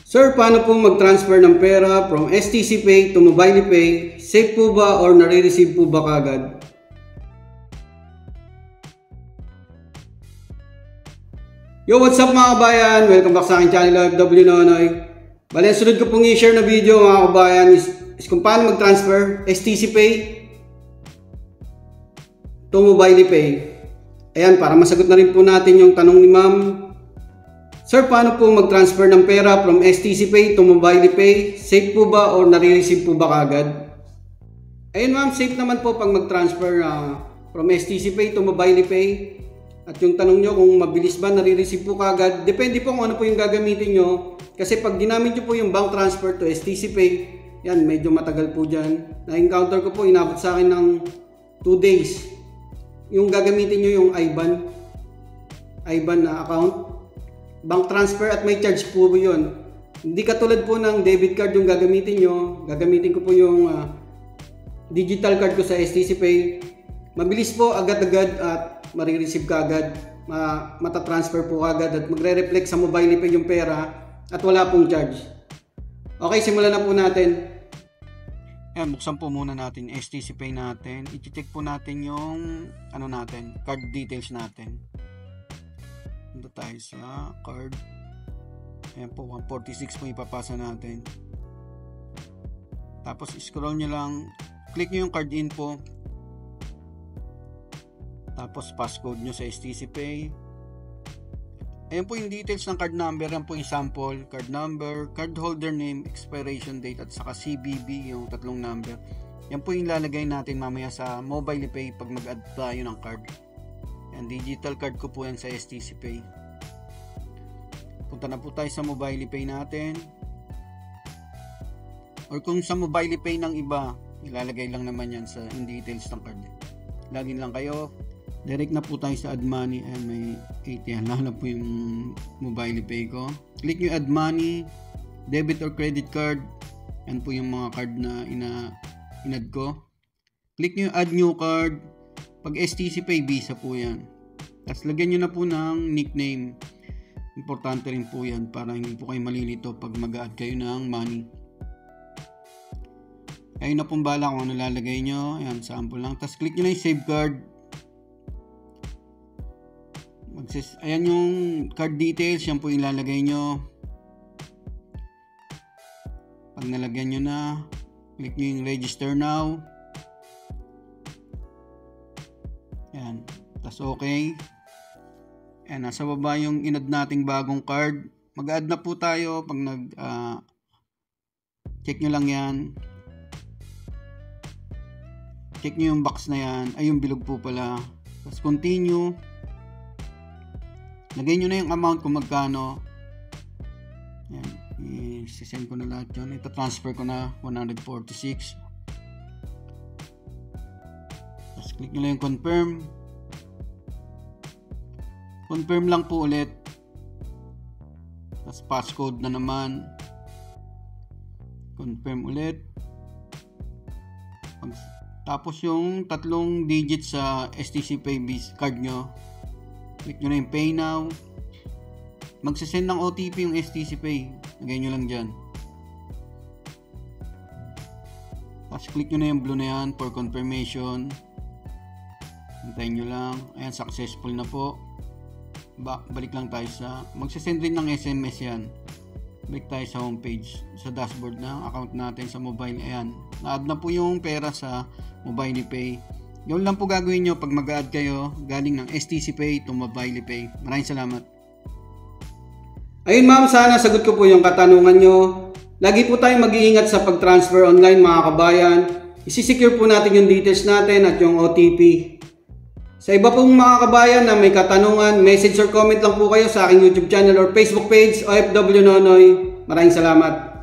Sir, paano po mag-transfer ng pera from STC Pay to Mobile Pay? Safe po ba or nare-receive po ba kagad? Yo, what's up mga kabayan? Welcome back sa aking channel OFW Nonoy. Bale, sunod ko pong i-share na video mga kabayan is kung paano mag-transfer STC Pay to Mobile Pay. Ayan, para masagot na rin po natin yung tanong ni ma'am. Sir, paano po mag-transfer ng pera from STC Pay to Mobile Pay? Safe po ba or nare-receive po ba kagad? Ayun ma'am, safe naman po pag mag-transfer from STC Pay to Mobile Pay. At yung tanong nyo kung mabilis ba, nare-receive po kagad. Depende po kung ano po yung gagamitin nyo. Kasi pag ginamit nyo po yung bank transfer to STC Pay, yan, medyo matagal po dyan. Na-encounter ko po, inabot sa akin ng 2 days. Yung gagamitin nyo yung IBAN na account. Bank transfer at may charge po yun. Hindi katulad po ng debit card yung gagamitin nyo. Gagamitin ko po yung digital card ko sa STC Pay. Mabilis po, agad-agad at marireceive ka agad. Matatransfer po agad at magre-reflect sa Mobile Pay yung pera at wala pong charge. Okay, simulan na po natin. Ayan, buksan po muna natin STC Pay natin. I-check po natin yung card details natin. Punta tayo sa card. Ayan po, 146 po ipapasa natin. Tapos scroll nyo lang, click nyo yung card info. Tapos passcode nyo sa STC Pay. Ayan po yung details ng card number. Ayan po yung sample, card number, card holder name, expiration date at saka CVV, yung tatlong number. Yan po yung lalagay natin mamaya sa Mobile Pay pag mag-add tayo ng card. Yan, digital card ko po yan sa STC Pay. Punta na po tayo sa Mobile Pay natin. Or kung sa Mobile Pay ng iba, ilalagay lang naman yan sa details ng card. Login lang kayo. Direct na po tayo sa Add Money. Ayan, may 80 yan. Lahat po yung Mobile Pay ko. Click nyo Add Money, Debit or Credit Card. Yan po yung mga card na in-add ko. Click nyo Add New Card. Pag STC Pay, Visa po yan. Tapos lagyan nyo na po ng nickname. Importante rin po yan para hindi po kayo malilito pag mag-add kayo ng money. Ayun na pong bala kung ano lalagay nyo. Ayan, sample lang. Tapos click nyo na yung Save Card. Ayan yung card details. Yan po yung lalagay nyo. Pag nalagyan nyo na, click nyo yung Register Now. Ayan. Tapos okay. Ayan, nasa baba yung in-add nating bagong card. Mag-add na po tayo. Pag check nyo lang yan. Check nyo yung box na yan. Ay, yung bilog po pala. Tapos continue. Lagay nyo na yung amount kung magkano. Ayan. I-send ko na lahat yun. Ito transfer ko na 146. Tapos click nyo lang yung confirm. Confirm lang po ulit. Tapos passcode na naman. Confirm ulit. Tapos yung tatlong digits sa STC Pay card nyo. Click nyo na yung Pay Now. Magsasend ng OTP yung STC Pay. Lagay nyo lang dyan. Tapos click nyo na yung blue na yan for confirmation. Hintayin nyo lang. Ayan, successful na po. Balik lang tayo sa magsasend rin ng SMS yan. Balik tayo sa homepage, sa dashboard ng account natin sa mobile. Ayan, na-add na po yung pera sa Mobile Pay. Yun lang po gagawin nyo pag mag-add kayo galing ng STC Pay to Mobile Pay. Maraming salamat. Ayun ma'am, sana sagot ko po yung katanungan nyo. Lagi po tayong mag-iingat sa pag-transfer online mga kabayan. Isisecure po natin yung details natin at yung OTP. Sa iba pong mga kabayan na may katanungan, message or comment lang po kayo sa aking YouTube channel or Facebook page, OFW Nonoy. Maraming salamat.